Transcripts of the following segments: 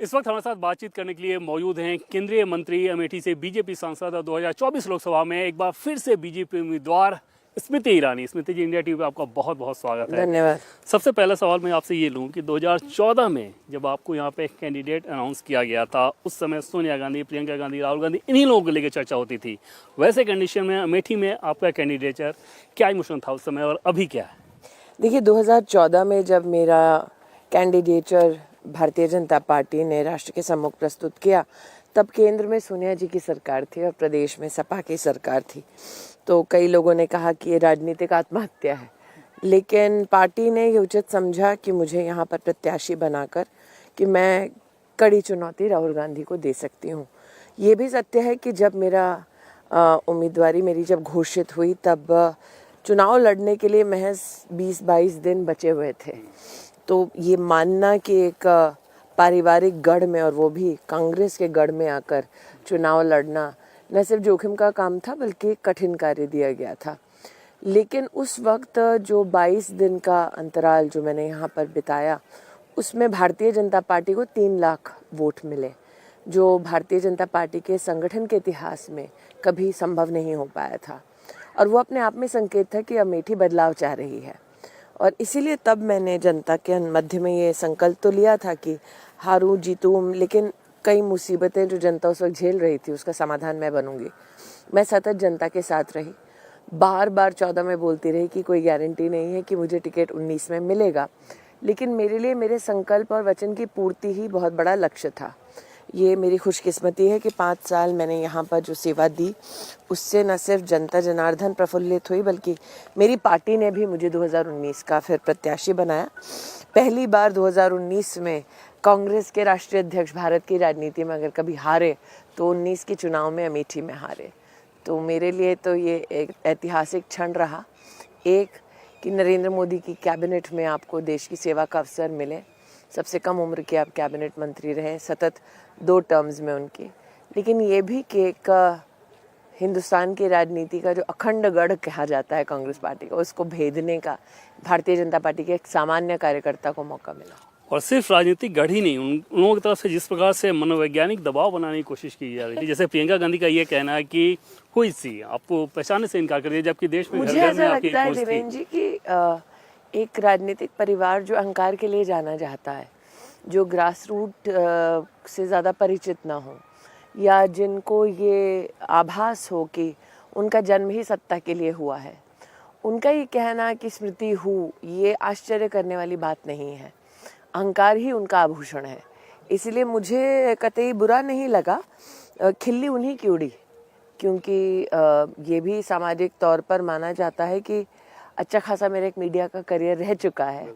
इस वक्त हमारे साथ बातचीत करने के लिए मौजूद हैं केंद्रीय मंत्री, अमेठी से बीजेपी सांसद और 2024 लोकसभा में एक बार फिर से बीजेपी उम्मीदवार स्मृति ईरानी। स्मृति जी, इंडिया टीवी पे आपका बहुत बहुत स्वागत है। धन्यवाद। सबसे पहला सवाल मैं आपसे ये लूँ कि 2014 में जब आपको यहाँ पे कैंडिडेट अनाउंस किया गया था, उस समय सोनिया गांधी, प्रियंका गांधी, राहुल गांधी, इन्हीं लोगों को लेकर चर्चा होती थी। वैसे कंडीशन में अमेठी में आपका कैंडिडेचर क्या इमोशन था उस समय और अभी क्या है? देखिए, 2014 में जब मेरा कैंडिडेचर भारतीय जनता पार्टी ने राष्ट्र के सम्मुख प्रस्तुत किया, तब केंद्र में सोनिया जी की सरकार थी और प्रदेश में सपा की सरकार थी। तो कई लोगों ने कहा कि ये राजनीतिक आत्महत्या है, लेकिन पार्टी ने ये उचित समझा कि मुझे यहाँ पर प्रत्याशी बनाकर कि मैं कड़ी चुनौती राहुल गांधी को दे सकती हूँ। ये भी सत्य है कि जब मेरा उम्मीदवारी मेरी जब घोषित हुई, तब चुनाव लड़ने के लिए महज 20-22 दिन बचे हुए थे। तो ये मानना कि एक पारिवारिक गढ़ में, और वो भी कांग्रेस के गढ़ में आकर चुनाव लड़ना न सिर्फ जोखिम का काम था बल्कि कठिन कार्य दिया गया था। लेकिन उस वक्त जो 22 दिन का अंतराल जो मैंने यहाँ पर बिताया, उसमें भारतीय जनता पार्टी को 3 लाख वोट मिले, जो भारतीय जनता पार्टी के संगठन के इतिहास में कभी संभव नहीं हो पाया था। और वो अपने आप में संकेत था कि अमेठी बदलाव चाह रही है। और इसीलिए तब मैंने जनता के मध्य में ये संकल्प तो लिया था कि हारूं जीतूं, लेकिन कई मुसीबतें जो जनता उस वक्त झेल रही थी उसका समाधान मैं बनूंगी। मैं सतत जनता के साथ रही, बार बार 14 में बोलती रही कि कोई गारंटी नहीं है कि मुझे टिकट 19 में मिलेगा, लेकिन मेरे लिए मेरे संकल्प और वचन की पूर्ति ही बहुत बड़ा लक्ष्य था। ये मेरी खुशकिस्मती है कि 5 साल मैंने यहाँ पर जो सेवा दी, उससे न सिर्फ जनता जनार्दन प्रफुल्लित हुई, बल्कि मेरी पार्टी ने भी मुझे 2019 का फिर प्रत्याशी बनाया। पहली बार 2019 में कांग्रेस के राष्ट्रीय अध्यक्ष भारत की राजनीति में अगर कभी हारे तो 19 के चुनाव में अमेठी में हारे। तो मेरे लिए तो ये एक ऐतिहासिक क्षण रहा, एक कि नरेंद्र मोदी की कैबिनेट में आपको देश की सेवा का अवसर मिले। सबसे कम उम्र के आप कैबिनेट मंत्री रहे, सतत 2 टर्म्स में उनकी। लेकिन ये भी कि एक हिंदुस्तान की राजनीति का जो अखंड गढ़ कहा जाता है कांग्रेस पार्टी का, उसको भेदने का भारतीय जनता पार्टी के एक सामान्य कार्यकर्ता को मौका मिला। और सिर्फ राजनीतिक गढ़ ही नहीं, उन लोगों की तरफ से जिस प्रकार से मनोवैज्ञानिक दबाव बनाने की कोशिश की जा रही थी, जैसे प्रियंका गांधी का ये कहना है कि हुई सी आपको पहचानने से इनकार कर दिया, जबकि देश में मुझे ऐसा लगता है देवेंद्र जी कि एक राजनीतिक परिवार जो अहंकार के लिए जाना चाहता है, जो ग्रास रूट से ज़्यादा परिचित ना हो, या जिनको ये आभास हो कि उनका जन्म ही सत्ता के लिए हुआ है, उनका ये कहना कि स्मृति हूँ, ये आश्चर्य करने वाली बात नहीं है। अहंकार ही उनका आभूषण है। इसलिए मुझे कतई बुरा नहीं लगा, खिल्ली उन्हीं की उड़ी, क्योंकि ये भी सामाजिक तौर पर माना जाता है कि अच्छा खासा मेरा एक मीडिया का करियर रह चुका है,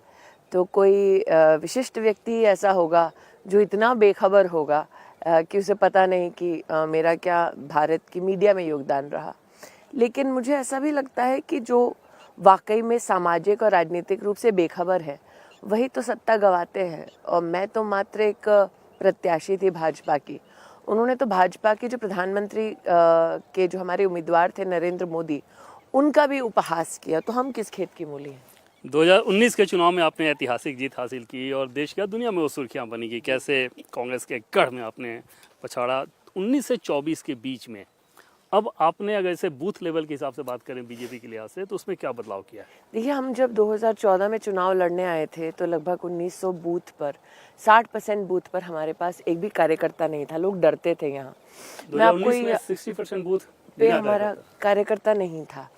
तो कोई विशिष्ट व्यक्ति ऐसा होगा जो इतना बेखबर होगा कि उसे पता नहीं कि मेरा क्या भारत की मीडिया में योगदान रहा। लेकिन मुझे ऐसा भी लगता है कि जो वाकई में सामाजिक और राजनीतिक रूप से बेखबर है, वही तो सत्ता गंवाते हैं। और मैं तो मात्र एक प्रत्याशी थी भाजपा की। उन्होंने तो भाजपा के जो प्रधानमंत्री के जो हमारे उम्मीदवार थे नरेंद्र मोदी, उनका भी उपहास किया। तो हम किस खेत की मूली हैं? 2019 के चुनाव में आपने ऐतिहासिक जीत हासिल की और देश का दुनिया में वो सुर्खियां बनी कि कैसे कांग्रेस के गढ़ में आपने पछाड़ा 19 से 24 के बीच में। अब आपने अगर इसे बूथ लेवल के हिसाब से बात करें बीजेपी के लिहाज से, तो उसमें क्या बदलाव किया है? देखिए, हम जब 2014 में चुनाव लड़ने आए थे तो लगभग 1900 बूथ पर 60% बूथ पर हमारे पास एक भी कार्यकर्ता नहीं था। लोग डरते थे। यहाँ 2019 में 60% बूथ पे हमारा कार्यकर्ता नहीं था।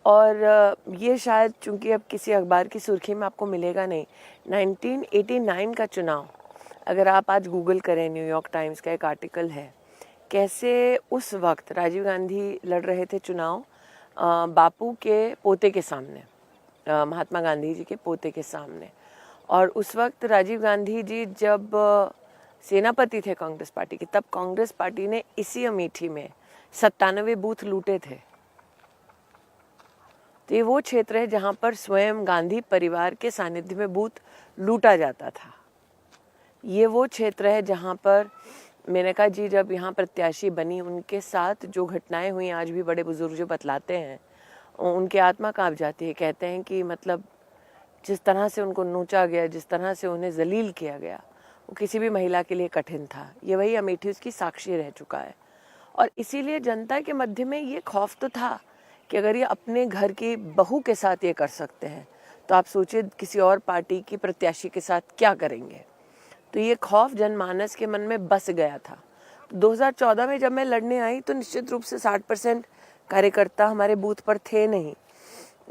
और ये शायद चूंकि अब किसी अखबार की सुर्खी में आपको मिलेगा नहीं, 1989 का चुनाव अगर आप आज गूगल करें, न्यूयॉर्क टाइम्स का एक आर्टिकल है, कैसे उस वक्त राजीव गांधी लड़ रहे थे चुनाव बापू के पोते के सामने, महात्मा गांधी जी के पोते के सामने। और उस वक्त राजीव गांधी जी जब सेनापति थे कांग्रेस पार्टी के, तब कांग्रेस पार्टी ने इसी अमेठी में 97 बूथ लूटे थे। तो ये वो क्षेत्र है जहां पर स्वयं गांधी परिवार के सानिध्य में बूथ लूटा जाता था। ये वो क्षेत्र है जहां पर मेनका जी जब यहाँ प्रत्याशी बनी, उनके साथ जो घटनाएं हुई आज भी बड़े बुजुर्ग जो बतलाते हैं, उनकी आत्मा कांप जाती है। कहते हैं कि मतलब जिस तरह से उनको नोचा गया, जिस तरह से उन्हें जलील किया गया, वो किसी भी महिला के लिए कठिन था। ये वही अमेठी उसकी साक्षी रह चुका है। और इसीलिए जनता के मध्य में ये खौफ तो था कि अगर ये अपने घर की बहू के साथ ये कर सकते हैं तो आप सोचिए किसी और पार्टी की प्रत्याशी के साथ क्या करेंगे। तो ये खौफ जनमानस के मन में बस गया था। 2014 में जब मैं लड़ने आई तो निश्चित रूप से 60% कार्यकर्ता हमारे बूथ पर थे नहीं,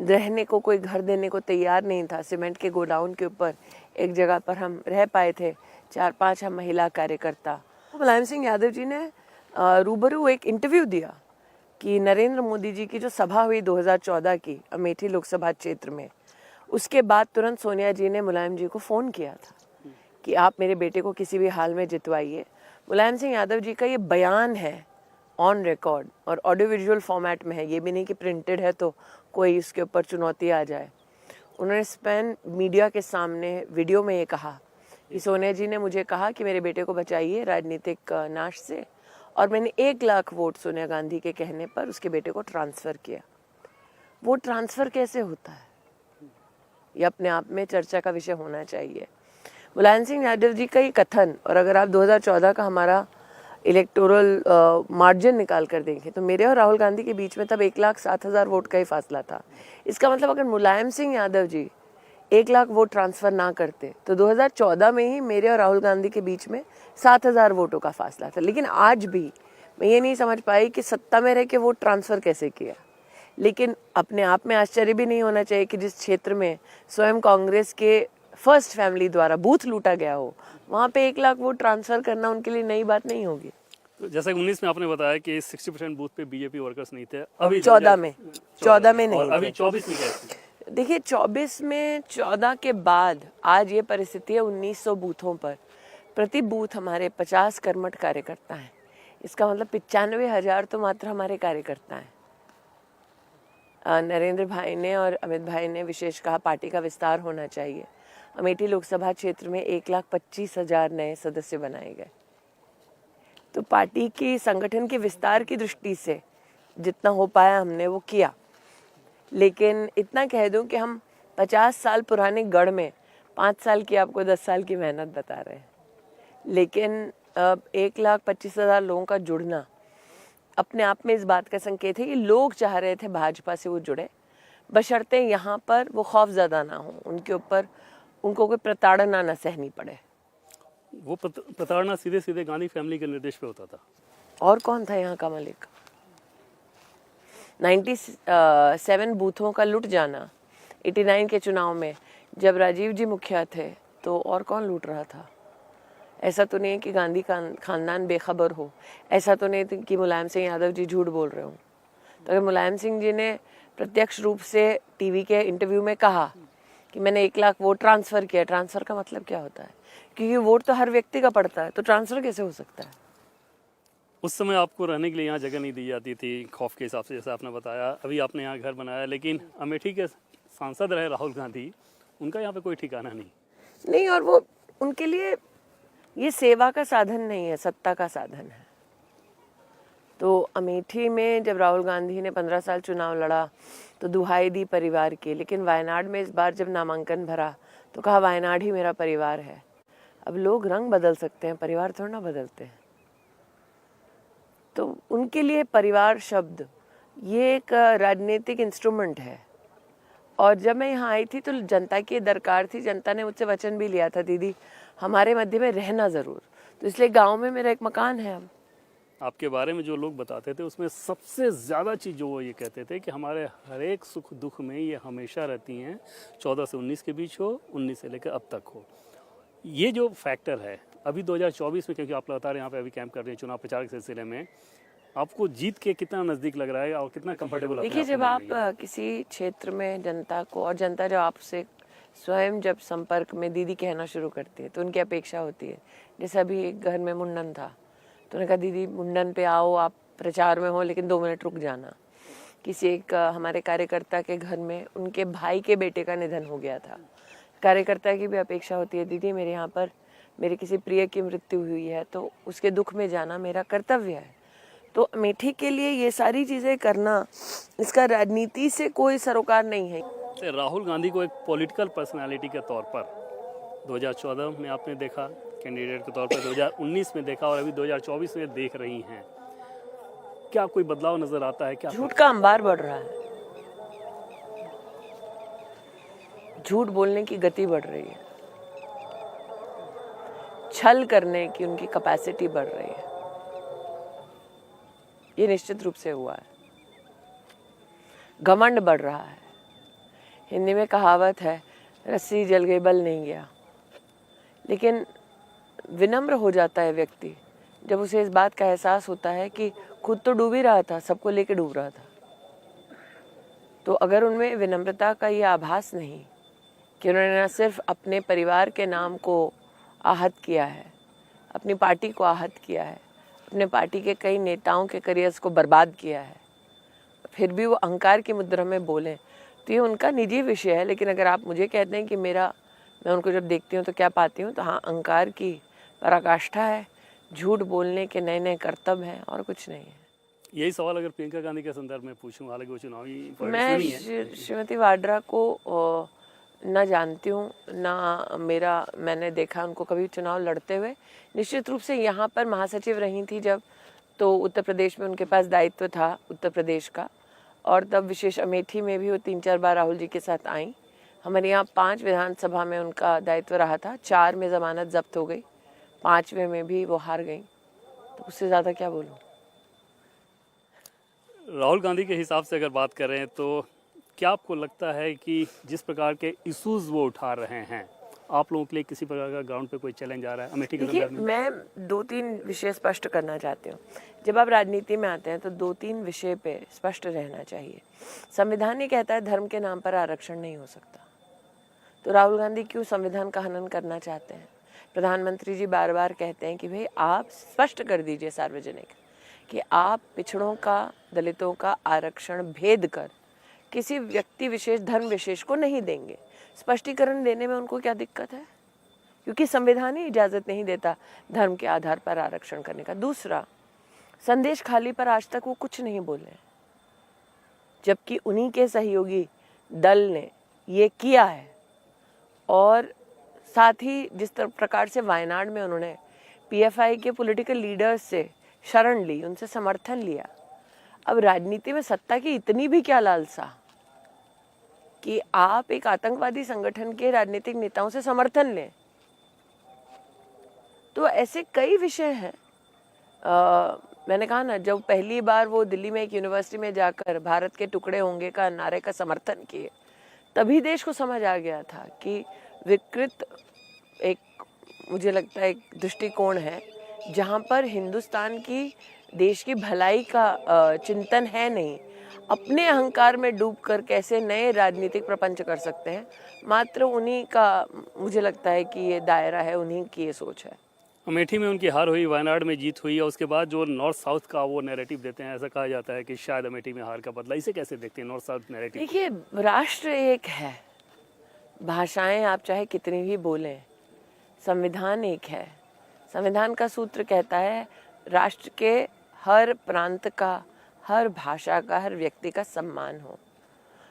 रहने को कोई घर देने को तैयार नहीं था। सीमेंट के गोडाउन के ऊपर एक जगह पर हम रह पाए थे, 4-5 हम महिला कार्यकर्ता। मुलायम सिंह यादव जी ने रूबरू एक इंटरव्यू दिया कि नरेंद्र मोदी जी की जो सभा हुई 2014 की अमेठी लोकसभा क्षेत्र में, उसके बाद तुरंत सोनिया जी ने मुलायम जी को फ़ोन किया था कि आप मेरे बेटे को किसी भी हाल में जितवाइए। मुलायम सिंह यादव जी का ये बयान है ऑन रिकॉर्ड और ऑडियो विजुअल फॉर्मेट में है, ये भी नहीं कि प्रिंटेड है तो कोई इसके ऊपर चुनौती आ जाए। उन्होंने स्पेन मीडिया के सामने वीडियो में ये कहा कि सोनिया जी ने मुझे कहा कि मेरे बेटे को बचाइए राजनीतिक नाश से, और मैंने 1 लाख वोट सोनिया गांधी के कहने पर उसके बेटे को ट्रांसफ़र किया। वो ट्रांसफ़र कैसे होता है ये अपने आप में चर्चा का विषय होना चाहिए। मुलायम सिंह यादव जी का ये कथन, और अगर आप 2014 का हमारा इलेक्टोरल मार्जिन निकाल कर देखें तो मेरे और राहुल गांधी के बीच में तब 1,07,000 वोट का ही फासला था। इसका मतलब अगर मुलायम सिंह यादव जी 1 लाख वोट ट्रांसफ़र ना करते तो 2014 में ही मेरे और राहुल गांधी के बीच में 7,000 वोटों का फासला था। लेकिन आज भी मैं ये नहीं समझ पाई कि सत्ता में रह के वोट ट्रांसफ़र कैसे किया। लेकिन अपने आप में आश्चर्य भी नहीं होना चाहिए कि जिस क्षेत्र में स्वयं कांग्रेस के फर्स्ट फैमिली द्वारा बूथ लूटा गया हो, वहाँ पे 1 लाख वोट ट्रांसफ़र करना उनके लिए नई बात नहीं होगी। तो जैसा कि 19 में आपने बताया कि 60% बूथ पे बीजेपी वर्कर्स नहीं थे, अभी 14 में नहीं और अभी थे। 24 में कैसे? देखिए 24 में 14 के बाद आज ये परिस्थिति है 1900 बूथों पर, प्रति बूथ हमारे 50 कर्मठ कार्यकर्ता हैं। इसका मतलब 95,000 तो मात्र हमारे कार्यकर्ता हैं। नरेंद्र भाई ने और अमित भाई ने विशेष कहा पार्टी का विस्तार होना चाहिए। अमेठी लोकसभा क्षेत्र में 1,25,000 नए सदस्य बनाए गए। तो पार्टी की संगठन के विस्तार की दृष्टि से जितना हो पाया हमने वो किया। लेकिन इतना कह दूं कि हम 50 साल पुराने गढ़ में 5 साल की आपको 10 साल की मेहनत बता रहे हैं। लेकिन अब 1,25,000 लोगों का जुड़ना अपने आप में इस बात का संकेत है कि लोग चाह रहे थे भाजपा से वो जुड़े, बशर्ते यहाँ पर वो खौफज़दा ना हो, उनके ऊपर उनको कोई प्रताड़ना ना सहनी पड़े। वो प्रताड़ना सीधे सीधे गांधी फैमिली के निर्देश पे होता था। और कौन था यहाँ का मालिक? 97 बूथों का लूट जाना 89 के चुनाव में जब राजीव जी मुखिया थे तो और कौन लूट रहा था? ऐसा तो नहीं है कि गांधी खानदान बेखबर हो, ऐसा तो नहीं कि मुलायम सिंह यादव जी झूठ बोल रहे हो। तो अगर मुलायम सिंह जी ने प्रत्यक्ष रूप से टीवी के इंटरव्यू में कहा कि मैंने 1 लाख वोट ट्रांसफ़र किया, ट्रांसफ़र का मतलब क्या होता है? क्योंकि वोट तो हर व्यक्ति का पड़ता है, तो ट्रांसफ़र कैसे हो सकता है? उस समय आपको रहने के लिए यहाँ जगह नहीं दी जाती थी खौफ के हिसाब से, जैसा आपने बताया। अभी आपने यहाँ घर बनाया, लेकिन अमेठी के सांसद रहे राहुल गांधी, उनका यहाँ पे कोई ठिकाना नहीं। और वो उनके लिए ये सेवा का साधन नहीं है, सत्ता का साधन है। तो अमेठी में जब राहुल गांधी ने 15 साल चुनाव लड़ा तो दुहाई दी परिवार की, लेकिन वायनाड में इस बार जब नामांकन भरा तो कहा वायनाड ही मेरा परिवार है। अब लोग रंग बदल सकते हैं, परिवार थोड़ा ना बदलते हैं। तो उनके लिए परिवार शब्द ये एक राजनीतिक इंस्ट्रूमेंट है। और जब मैं यहाँ आई थी तो जनता की दरकार थी, जनता ने मुझसे वचन भी लिया था दीदी हमारे मध्य में रहना ज़रूर, तो इसलिए गांव में मेरा एक मकान है। अब आपके बारे में जो लोग बताते थे उसमें सबसे ज़्यादा चीज़ जो वो ये कहते थे कि हमारे हर एक सुख दुख में ये हमेशा रहती हैं, 14 से 19 के बीच हो, 19 से लेकर अब तक हो। ये जो फैक्टर है अभी 2024 में, क्योंकि आप लगातार यहाँ पे अभी कैंप कर रहे हैं चुनाव प्रचार के सिलसिले में, आपको जीत के कितना नज़दीक लग रहा है और कितना कंफर्टेबल? देखिए जब आप किसी क्षेत्र में जनता को, और जनता जब आपसे स्वयं जब संपर्क में दीदी कहना शुरू करती है तो उनकी अपेक्षा होती है। जैसे अभी एक घर में मुंडन था तो उन्होंने कहा दीदी मुंडन पे आओ, आप प्रचार में हो लेकिन 2 मिनट रुक जाना। किसी एक हमारे कार्यकर्ता के घर में उनके भाई के बेटे का निधन हो गया था। कार्यकर्ता की भी अपेक्षा होती है दीदी मेरे यहाँ पर मेरे किसी प्रिय की मृत्यु हुई है तो उसके दुख में जाना मेरा कर्तव्य है। तो अमेठी के लिए ये सारी चीज़ें करना, इसका राजनीति से कोई सरोकार नहीं है। राहुल गांधी को एक पॉलिटिकल पर्सनालिटी के तौर पर 2014 में आपने देखा कैंडिडेट के तौर पर, 2019 में देखा और अभी 2024 में देख रही हैं, क्या कोई बदलाव नजर आता है क्या? झूठ का अंबार बढ़ रहा है, झूठ बोलने की गति बढ़ रही है, छल करने की उनकी कैपेसिटी बढ़ रही है। ये निश्चित रूप से हुआ है। घमंड बढ़ रहा है। हिंदी में कहावत है, रस्सी जल गई बल नहीं गया। लेकिन विनम्र हो जाता है व्यक्ति जब उसे इस बात का एहसास होता है कि खुद तो डूब ही रहा था, सबको लेके डूब रहा था। तो अगर उनमें विनम्रता का ये आभास नहीं कि उन्होंने न सिर्फ अपने परिवार के नाम को आहत किया है, अपनी पार्टी को आहत किया है, अपने पार्टी के कई नेताओं के करियर्स को बर्बाद किया है, फिर भी वो अहंकार की मुद्रा में बोलें, तो ये उनका निजी विषय है। लेकिन अगर आप मुझे कहते हैं कि मैं उनको जब देखती हूँ तो क्या पाती हूँ, तो हाँ, अहंकार की पराकाष्ठा है, झूठ बोलने के नए नए कर्तव्य हैं और कुछ नहीं है। यही सवाल अगर प्रियंका गांधी के संदर्भ में पूछूं, हालांकि वो चुनावी मैं नहीं है। श्रीमती वाड्रा को ना जानती हूँ ना मैंने देखा उनको कभी चुनाव लड़ते हुए। निश्चित रूप से यहाँ पर महासचिव रही थी जब, तो उत्तर प्रदेश में उनके पास दायित्व था उत्तर प्रदेश का, और तब विशेष अमेठी में भी वो 3-4 बार राहुल जी के साथ आई। हमारे यहाँ 5 विधानसभा में उनका दायित्व रहा था, 4 में जमानत जब्त हो गई, 5वें में भी वो हार गई, तो उससे ज़्यादा क्या बोलूँ। राहुल गांधी के हिसाब से अगर बात करें तो क्या आपको लगता है कि जिस प्रकार के इश्यूज वो उठा रहे हैं, आप लोगों के लिए किसी प्रकार का ग्राउंड पे कोई चैलेंज आ रहा है अमेठी के देखिए, संदर्भ में? मैं 2-3 विषय स्पष्ट करना चाहती हूँ। जब आप राजनीति में आते हैं तो 2-3 विषय पे स्पष्ट रहना चाहिए। संविधान ये कहता है धर्म के नाम पर आरक्षण नहीं हो सकता, तो राहुल गांधी क्यों संविधान का हनन करना चाहते हैं? प्रधानमंत्री जी बार बार कहते हैं कि भाई आप स्पष्ट कर दीजिए सार्वजनिक कि आप पिछड़ों का, दलितों का आरक्षण भेद कर किसी व्यक्ति विशेष, धर्म विशेष को नहीं देंगे। स्पष्टीकरण देने में उनको क्या दिक्कत है? क्योंकि संविधान ही इजाज़त नहीं देता धर्म के आधार पर आरक्षण करने का। दूसरा, संदेश खाली पर आज तक वो कुछ नहीं बोले, जबकि उन्हीं के सहयोगी दल ने ये किया है। और साथ ही जिस प्रकार से वायनाड में उन्होंने पीएफआई के पॉलिटिकल लीडर्स से शरण ली, उनसे समर्थन लिया। अब राजनीति में सत्ता की इतनी भी क्या लालसा कि आप एक आतंकवादी संगठन के राजनीतिक नेताओं से समर्थन लें। तो ऐसे कई विषय हैं। मैंने कहा ना, जब पहली बार वो दिल्ली में एक यूनिवर्सिटी में जाकर भारत के टुकड़े होंगे का नारे का समर्थन किए, तभी देश को समझ आ गया था कि विकृत एक, मुझे लगता है, एक दृष्टिकोण है जहाँ पर हिंदुस्तान की, देश की भलाई का चिंतन है नहीं। अपने अहंकार में डूबकर कैसे नए राजनीतिक प्रपंच कर सकते हैं, मात्र उन्हीं का मुझे लगता है कि ये दायरा है, उन्हीं की ये सोच है। अमेठी में उनकी हार हुई, वायनाड में जीत हुई, और उसके बाद जो नॉर्थ साउथ का वो नैरेटिव देते हैं, ऐसा कहा जाता है कि शायद अमेठी में हार का बदला। इसे कैसे देखते हैं नॉर्थ साउथ नैरेटिव? देखिए, राष्ट्र एक है, भाषाएं आप चाहे कितनी भी बोलें, संविधान एक है। संविधान का सूत्र कहता है राष्ट्र के हर प्रांत का, हर भाषा का, हर व्यक्ति का सम्मान हो।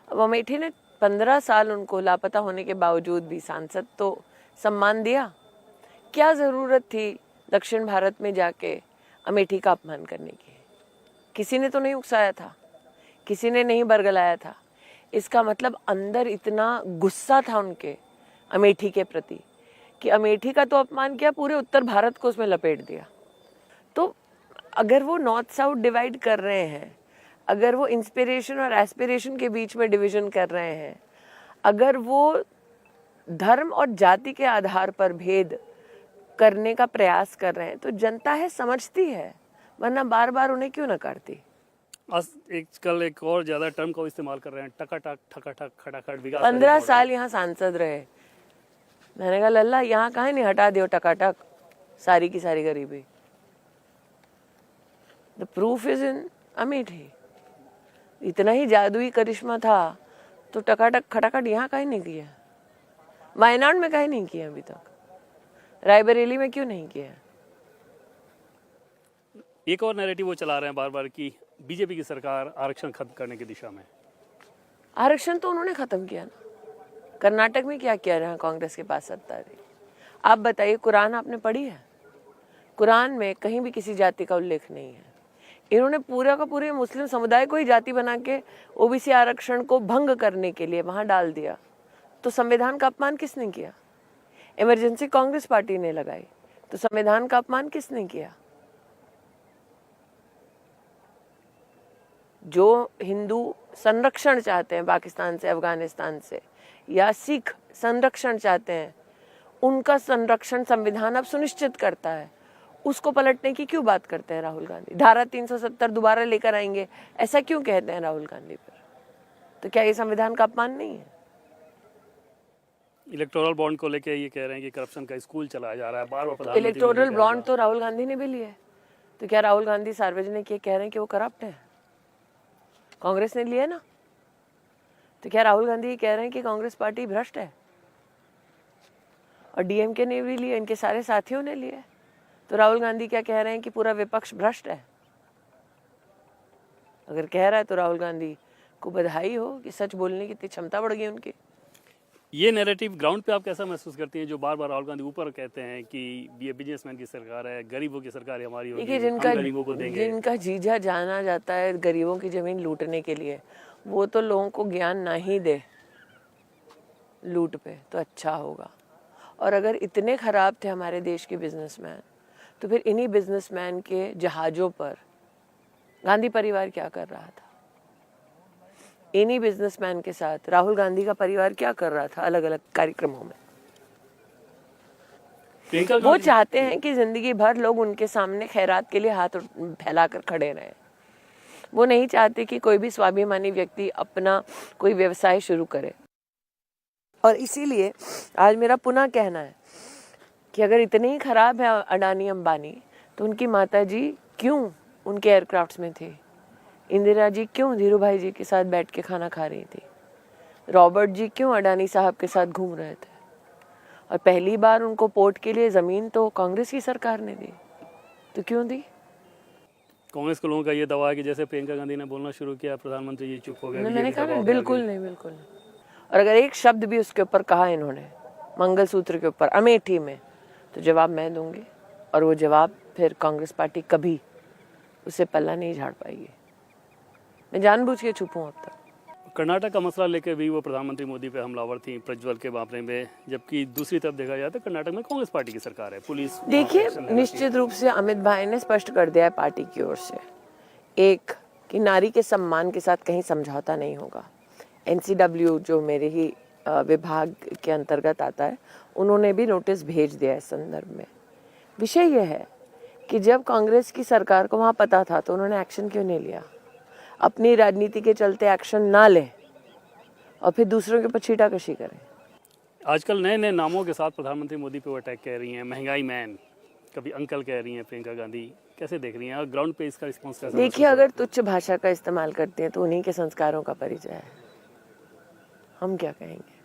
अब अमेठी ने 15 साल उनको लापता होने के बावजूद भी सांसद तो सम्मान दिया। क्या ज़रूरत थी दक्षिण भारत में जाके अमेठी का अपमान करने की? किसी ने तो नहीं उकसाया था, किसी ने नहीं बरगलाया था। इसका मतलब अंदर इतना गुस्सा था उनके अमेठी के प्रति कि अमेठी का तो अपमान किया, पूरे उत्तर भारत को उसमें लपेट दिया। तो अगर वो नॉर्थ साउथ डिवाइड कर रहे हैं, अगर वो इंस्पिरेशन और एस्पिरेशन के बीच में डिवीजन कर रहे हैं, अगर वो धर्म और जाति के आधार पर भेद करने का प्रयास कर रहे हैं, तो जनता है, समझती है, वरना बार बार उन्हें क्यों नकारती। कल एक और ज्यादा टर्म का इस्तेमाल कर रहे हैं, टकाटक, ठकाठक, खटाखट, विकास। 15 साल यहाँ सांसद रहे। मैंने कहा लल्ला, यहाँ कहाँ नहीं हटा दियो टकाटक, सारी की सारी गरीबी। The proof is in Amethi. इतना ही जादुई करिश्मा था तो टकाटक खटाखट यहाँ कहीं नहीं किया, वायनाड में कहीं नहीं किया अभी तक, रायबरेली में क्यों नहीं किया? एक और नैरेटिव वो चला रहे हैं बार बार कि बीजेपी की सरकार आरक्षण खत्म करने की दिशा में। आरक्षण तो उन्होंने खत्म किया ना। कर्नाटक में क्या किया रहा कांग्रेस के पास सत्ता थी? आप बताइए, कुरान आपने पढ़ी है? कुरान में कहीं भी किसी जाति का उल्लेख नहीं है। इन्होंने पूरा का पूरे मुस्लिम समुदाय को ही जाति बना के ओबीसी आरक्षण को भंग करने के लिए वहां डाल दिया। तो संविधान का अपमान किसने किया? इमरजेंसी कांग्रेस पार्टी ने लगाई, तो संविधान का अपमान किसने किया? जो हिंदू संरक्षण चाहते हैं पाकिस्तान से, अफगानिस्तान से, या सिख संरक्षण चाहते हैं, उनका संरक्षण संविधान अब सुनिश्चित करता है। उसको पलटने की क्यों बात करते हैं राहुल गांधी? धारा 370 दोबारा लेकर आएंगे, ऐसा क्यों कहते हैं राहुल गांधी पर? तो क्या ये संविधान का अपमान नहीं है? इलेक्टोरल बॉन्ड को लेके ये कह रहे हैं कि करप्शन का स्कूल चलाया जा रहा है, बार बार प्रधानमंत्री इलेक्टोरल बॉन्ड तो राहुल गांधी ने भी लिया है। तो क्या राहुल गांधी सार्वजनिक ये कह रहे हैं कि वो करप्ट है? कांग्रेस ने लिया है ना। तो क्या राहुल गांधी ये कह रहे हैं कि कांग्रेस पार्टी भ्रष्ट है? और डीएमके ने भी लिया, इनके सारे साथियों ने लिया है। तो राहुल गांधी क्या कह रहे हैं कि पूरा विपक्ष भ्रष्ट है? अगर कह रहा है तो राहुल गांधी को बधाई हो कि सच बोलने की इतनी क्षमता बढ़ गई उनकी। ये नैरेटिव ग्राउंड पे आप कैसा महसूस करती हैं, जो बार बार राहुल गांधी ऊपर कहते हैं कि ये बिजनेसमैन की सरकार है, गरीबों की सरकार हमारी होगी, देखिए, हम गरीबों को देंगे। जिनका जीजा जाना जाता है गरीबों की जमीन लूटने के लिए, वो तो लोगों को ज्ञान ना ही दे लूट पे तो अच्छा होगा। और अगर इतने खराब थे हमारे देश के बिजनेसमैन, तो फिर इन्हीं बिजनेसमैन के जहाजों पर गांधी परिवार क्या कर रहा था? इन्हीं बिजनेसमैन के साथ राहुल गांधी का परिवार क्या कर रहा था अलग अलग कार्यक्रमों में? वो चाहते हैं कि जिंदगी भर लोग उनके सामने खैरात के लिए हाथ फैलाकर खड़े रहें। वो नहीं चाहते कि कोई भी स्वाभिमानी व्यक्ति अपना कोई व्यवसाय शुरू करे। और इसीलिए आज मेरा पुनः कहना है कि अगर इतने ही खराब है अडानी अंबानी, तो उनकी माताजी क्यों उनके एयरक्राफ्ट्स में थी? इंदिरा जी क्यों धीरू भाई जी के साथ बैठ के खाना खा रही थी? रॉबर्ट जी क्यों अडानी साहब के साथ घूम रहे थे? और पहली बार उनको पोर्ट के लिए जमीन तो कांग्रेस की सरकार ने दी, तो क्यों दी? कांग्रेस के लोगों का ये दावा है कि जैसे प्रियंका गांधी ने बोलना शुरू किया, प्रधानमंत्री जी चुप हो गए। मैंने कहा ना, बिल्कुल नहीं, बिल्कुल नहीं। और अगर एक शब्द भी उसके ऊपर कहा इन्होंने, मंगलसूत्र के ऊपर, अमेठी में, तो जवाब मैं दूंगी। और वो जवाब फिर कांग्रेस पार्टी कभी उसे पल्ला नहीं झाड़ पाएगी। मैं जानबूझ के चुप हूँ अब तक। कर्नाटक का मसला लेकर भी वो प्रधानमंत्री मोदी पे हमलावर थी प्रज्वल के मामले में, जबकि दूसरी तरफ देखा जाए तो कर्नाटक में कांग्रेस पार्टी की सरकार है, पुलिस। देखिए, निश्चित रूप से अमित भाई ने स्पष्ट कर दिया है पार्टी की ओर से, एक कि नारी के सम्मान के साथ कहीं समझौता नहीं होगा। एनसीडब्ल्यू जो मेरे ही विभाग के अंतर्गत आता है, उन्होंने भी नोटिस भेज दिया इस संदर्भ में। विषय यह है कि जब कांग्रेस की सरकार को वहाँ पता था तो उन्होंने एक्शन क्यों नहीं लिया? अपनी राजनीति के चलते एक्शन ना ले और फिर दूसरों के ऊपर छीटाकशी करें। आजकल नए नए नामों के साथ प्रधानमंत्री मोदी पे वो अटैक कह रही हैं, महंगाई मैन, कभी अंकल कह रही हैं प्रियंका गांधी। कैसे देख रही हैं और ग्राउंड पे इसका रिस्पॉन्स कैसा? देखिए, अगर तुच्छ भाषा का इस्तेमाल करते हैं तो उन्हीं के संस्कारों का परिचय है। हम क्या कहेंगे?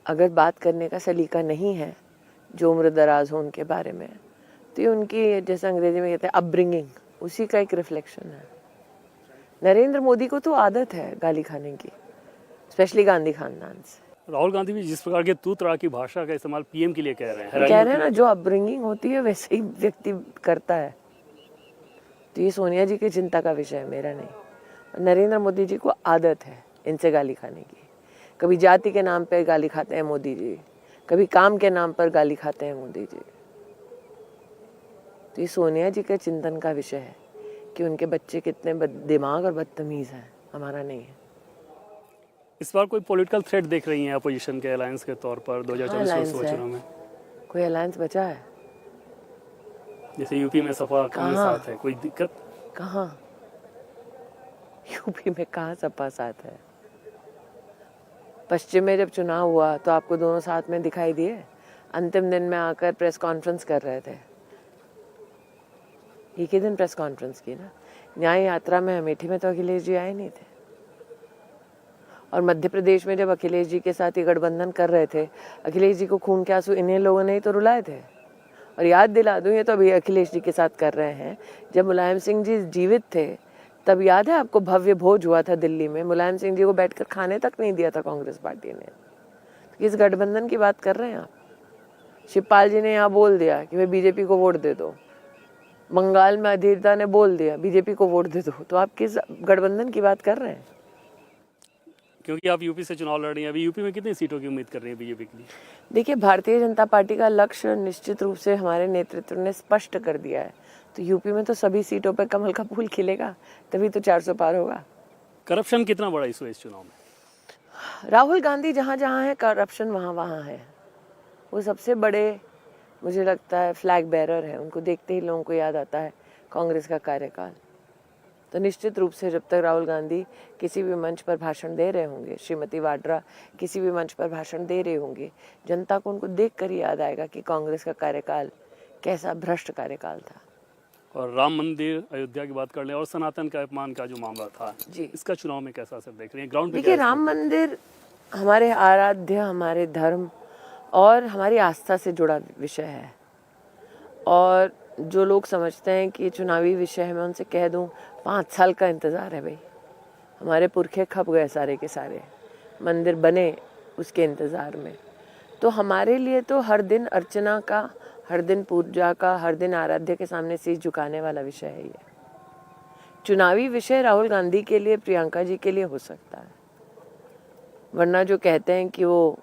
अगर बात करने का सलीका नहीं है जो उम्र दराज हो उनके बारे में, तो ये उनकी, जैसे अंग्रेजी में कहते हैं, अपब्रिंगिंग, उसी का एक रिफ्लेक्शन है। नरेंद्र मोदी को तो आदत है गाली खाने की, स्पेशली गांधी खानदान से। राहुल गांधी भी जिस प्रकार के तू तड़ा की भाषा का इस्तेमाल पीएम के लिए कह रहे हैं ना, जो अपब्रिंगिंग होती है वैसे ही व्यक्ति करता है। तो ये सोनिया जी की चिंता का विषय है, मेरा नहीं। नरेंद्र मोदी जी को आदत है इनसे गाली खाने की। कभी जाति के नाम पे गाली खाते हैं मोदी जी, कभी काम के नाम पर गाली खाते हैं मोदी जी। तो ये सोनिया जी के चिंतन का विषय है कि उनके बच्चे कितने दिमाग और बदतमीज हैं, हमारा नहीं है। इस बार कोई पॉलिटिकल थ्रेट देख रही हैं अपोजिशन के अलायंस के तौर पर 2024 चुनाव में? कोई अलायंस बचा है? जैसे यूपी में सपा कांग्रेस साथ है, कोई दिक्कत? कहाँ? यूपी में कहाँ सपा साथ है? पश्चिम में जब चुनाव हुआ तो आपको दोनों साथ में दिखाई दिए? अंतिम दिन में आकर प्रेस कॉन्फ्रेंस कर रहे थे। एक ही दिन प्रेस कॉन्फ्रेंस की ना। न्याय यात्रा में अमेठी में तो अखिलेश जी आए नहीं थे। और मध्य प्रदेश में जब अखिलेश जी के साथ ये गठबंधन कर रहे थे, अखिलेश जी को खून के आंसू इन्हीं लोगों ने ही तो रुलाए थे। और याद दिला दूं, ये तो अभी अखिलेश जी के साथ कर रहे हैं। जब मुलायम सिंह जी जीवित थे तब याद है आपको, भव्य भोज हुआ था दिल्ली में, मुलायम सिंह जी को बैठकर खाने तक नहीं दिया था कांग्रेस पार्टी ने। किस गठबंधन की बात कर रहे हैं आप? शिवपाल जी ने यहाँ बोल दिया कि भाई बीजेपी को वोट दे दो, बंगाल में अधीरता ने बोल दिया बीजेपी को वोट दे दो, तो आप किस गठबंधन की बात कर रहे हैं? क्योंकि आप यूपी से चुनाव लड़ रही हैं, अभी यूपी में कितनी सीटों की उम्मीद कर रही है बीजेपी के लिए? देखिए, भारतीय जनता पार्टी का लक्ष्य निश्चित रूप से हमारे नेतृत्व ने स्पष्ट कर दिया है। तो यूपी में तो सभी सीटों पर कमल का फूल खिलेगा, तभी तो 400 पार होगा। करप्शन कितना बड़ा इशू है इस चुनाव में? राहुल गांधी जहाँ जहाँ है करप्शन वहाँ वहाँ है। वो सबसे बड़े, मुझे लगता है, फ्लैग बेरर है। उनको देखते ही लोगों को याद आता है कांग्रेस का कार्यकाल। तो निश्चित रूप से जब तक राहुल गांधी किसी भी मंच पर भाषण दे रहे होंगे, श्रीमती वाड्रा किसी भी मंच पर भाषण दे रहे होंगे, जनता को उनको देखकर ही याद आएगा कि कांग्रेस का कार्यकाल कैसा भ्रष्ट कार्यकाल था। और राम मंदिर अयोध्या की बात कर लें और सनातन का अपमान का जो मामला था जी, इसका चुनाव में कैसा असर देख रही हैं? ग्राउंड पे देखिए, क्या राम मंदिर हमारे आराध्य, हमारे धर्म और हमारी आस्था से जुड़ा विषय है। और जो लोग समझते हैं कि ये चुनावी विषय है, मैं उनसे कह दूं 5 साल का इंतज़ार है भाई। हमारे पुरखे खप गए सारे के सारे, मंदिर बने उसके इंतज़ार में। तो हमारे लिए तो हर दिन अर्चना का, हर दिन पूजा का, हर दिन आराध्य के सामने शीश झुकाने वाला विषय है ये। चुनावी विषय राहुल गांधी के लिए, प्रियंका जी के लिए हो सकता है, वरना जो कहते हैं कि वो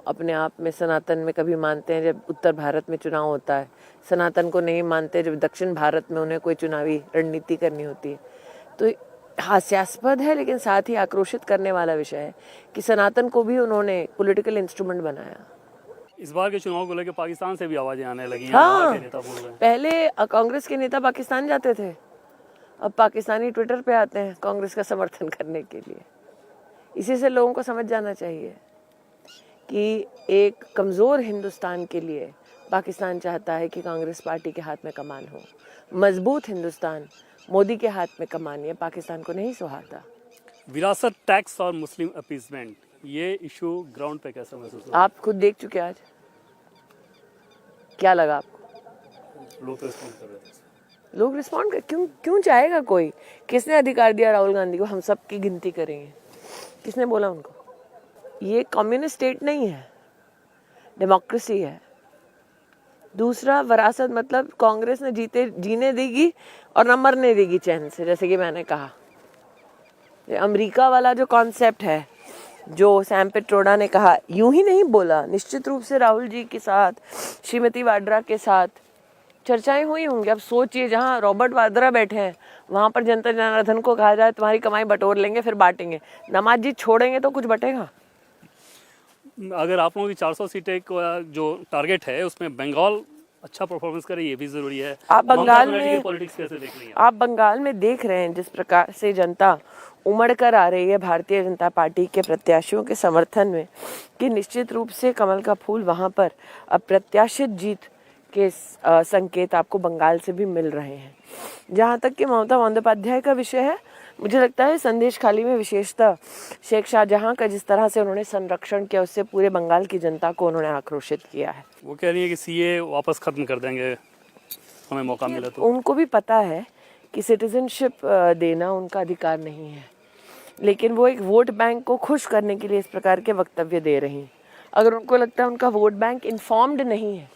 अपने आप में सनातन में कभी मानते हैं जब उत्तर भारत में चुनाव होता है, सनातन को नहीं मानते जब दक्षिण भारत में उन्हें कोई चुनावी रणनीति करनी होती है। तो हास्यास्पद है, लेकिन साथ ही आक्रोशित करने वाला विषय है कि सनातन को भी उन्होंने पॉलिटिकल इंस्ट्रूमेंट बनाया। इस बार के चुनाव को लेकर पाकिस्तान से भी आवाजें आने लगी हैं। हाँ, वहाँ के नेता बोल रहे हैं। पहले कांग्रेस के नेता पाकिस्तान जाते थे, अब पाकिस्तानी ट्विटर पे आते हैं कांग्रेस का समर्थन करने के लिए। इसी से लोगों को समझ जाना चाहिए कि एक कमज़ोर हिंदुस्तान के लिए पाकिस्तान चाहता है कि कांग्रेस पार्टी के हाथ में कमान हो। मजबूत हिंदुस्तान मोदी के हाथ में कमान है, पाकिस्तान को नहीं सुहाता। विरासत टैक्स और मुस्लिम अपीसमेंट, ये इशू ग्राउंड पे कैसा महसूस हुआ? आप खुद देख चुके आज, क्या लगा आपको? लोग रिस्पॉन्ड कर रहे थे। लोग रिस्पॉन्ड कर, क्यों चाहेगा कोई? किसने अधिकार दिया राहुल गांधी को हम सब की गिनती करेंगे? किसने बोला उनको? ये कम्युनिस्ट स्टेट नहीं है, डेमोक्रेसी है। दूसरा, विरासत मतलब कांग्रेस ने जीने देगी और न मरने देगी चैन से। जैसे कि मैंने कहा, ये अमेरिका वाला जो कॉन्सेप्ट है, जो सैम पिट्रोडा ने कहा, यूं ही नहीं बोला। निश्चित रूप से राहुल जी के साथ, श्रीमती वाड्रा के साथ चर्चाएं हुई होंगी। अब सोचिए, जहां रॉबर्ट वाड्रा बैठे हैं वहां पर जनता जनार्दन को कहा जाए तुम्हारी कमाई बटोर लेंगे फिर बांटेंगे, नमाज जी छोड़ेंगे तो कुछ बटेगा? अगर आप लोगों की 400 सीटें का जो टारगेट है उसमें बंगाल अच्छा परफॉर्मेंस करे, ये भी जरूरी है। आप बंगाल में पॉलिटिक्स कैसे देख रही हैं? आप बंगाल में देख रहे हैं जिस प्रकार से जनता उमड़ कर आ रही है भारतीय जनता पार्टी के प्रत्याशियों के समर्थन में, कि निश्चित रूप से कमल का फूल वहां पर अप्रत्याशित जीत के संकेत आपको बंगाल से भी मिल रहे हैं। जहां तक कि ममता बंदोपाध्याय का विषय है, मुझे लगता है संदेश खाली में विशेषतः शेख शाहजहां का जिस तरह से उन्होंने संरक्षण किया, उससे पूरे बंगाल की जनता को उन्होंने आक्रोशित किया है। वो कह रही है कि सीए वापस खत्म कर देंगे हमें मौका मिला तो। उनको भी पता है कि सिटीजनशिप देना उनका अधिकार नहीं है, लेकिन वो एक वोट बैंक को खुश करने के लिए इस प्रकार के वक्तव्य दे रही हैं। अगर उनको लगता है उनका वोट बैंक इन्फॉर्म्ड नहीं है,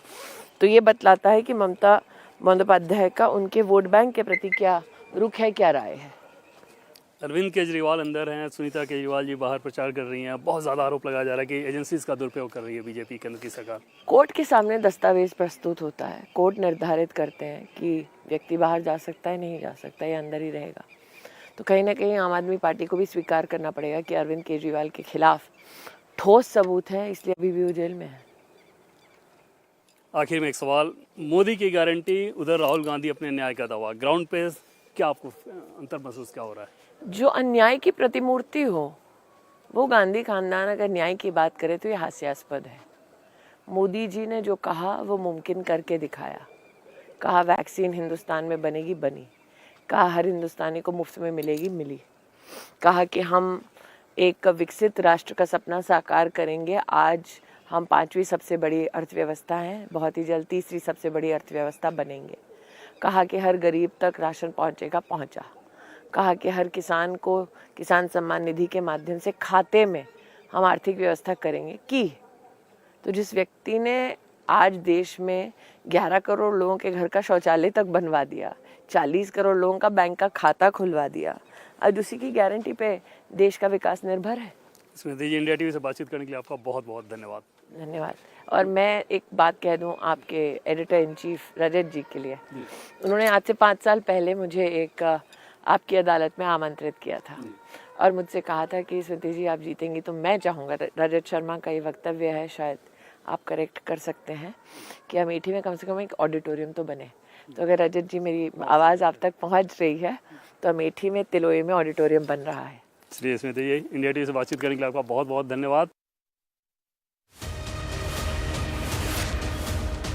तो ये बतलाता है कि ममता बंदोपाध्याय का उनके वोट बैंक के प्रति क्या रुख है, क्या राय है। अरविंद केजरीवाल अंदर हैं, सुनीता केजरीवाल जी बाहर प्रचार कर रही हैं। बहुत ज़्यादा आरोप लगाया जा रहा है कि एजेंसीज का दुरुपयोग कर रही है बीजेपी केंद्र की सरकार। कोर्ट के सामने दस्तावेज प्रस्तुत होता है, कोर्ट निर्धारित करते हैं कि व्यक्ति बाहर जा सकता है, नहीं जा सकता, या अंदर ही रहेगा। तो कहीं ना कहीं आम आदमी पार्टी को भी स्वीकार करना पड़ेगा कि अरविंद केजरीवाल के खिलाफ ठोस सबूत है, इसलिए अभी भी वो जेल में है। आखिर में एक सवाल, मोदी की गारंटी, उधर राहुल गांधी अपने न्याय का दावा, ग्राउंड पे क्या आपको अंतर महसूस क्या हो रहा है? जो अन्याय की प्रतिमूर्ति हो वो गांधी खानदान अगर न्याय की बात करे तो ये हास्यास्पद है। मोदी जी ने जो कहा वो मुमकिन करके दिखाया। कहा वैक्सीन हिंदुस्तान में बनेगी, बनी। कहा हर हिंदुस्तानी को मुफ्त में मिलेगी, मिली। कहा कि हम एक विकसित राष्ट्र का सपना साकार करेंगे। आज हम 5वीं सबसे बड़ी अर्थव्यवस्था हैं, बहुत ही जल्द 3री सबसे बड़ी अर्थव्यवस्था बनेंगे। कहा कि हर गरीब तक राशन पहुंचेगा, पहुंचा। कहा कि हर किसान को किसान सम्मान निधि के माध्यम से खाते में हम आर्थिक व्यवस्था करेंगे, की। तो जिस व्यक्ति ने आज देश में 11 करोड़ लोगों के घर का शौचालय तक बनवा दिया, 40 करोड़ लोगों का बैंक का खाता खुलवा दिया, आज उसी की गारंटी पे देश का विकास निर्भर है। स्मृति जी, इंडिया टीवी से बातचीत करने के लिए आपका बहुत बहुत धन्यवाद। धन्यवाद। और मैं एक बात कह दूं आपके एडिटर इन चीफ रजत जी के लिए, उन्होंने आज से 5 साल पहले मुझे एक आपकी अदालत में आमंत्रित किया था और मुझसे कहा था कि स्मृति जी आप जीतेंगी तो मैं चाहूँगा, रजत शर्मा का ये वक्तव्य है, शायद आप करेक्ट कर सकते हैं, कि अमेठी में कम से कम एक ऑडिटोरियम तो बने। तो अगर रजत जी मेरी आवाज़ आप तक पहुँच रही है तो अमेठी में तिलोई में ऑडिटोरियम बन रहा है। चलिए स्मृति जी, इंडिया टीवी से बातचीत करने के लिए आपका बहुत बहुत धन्यवाद।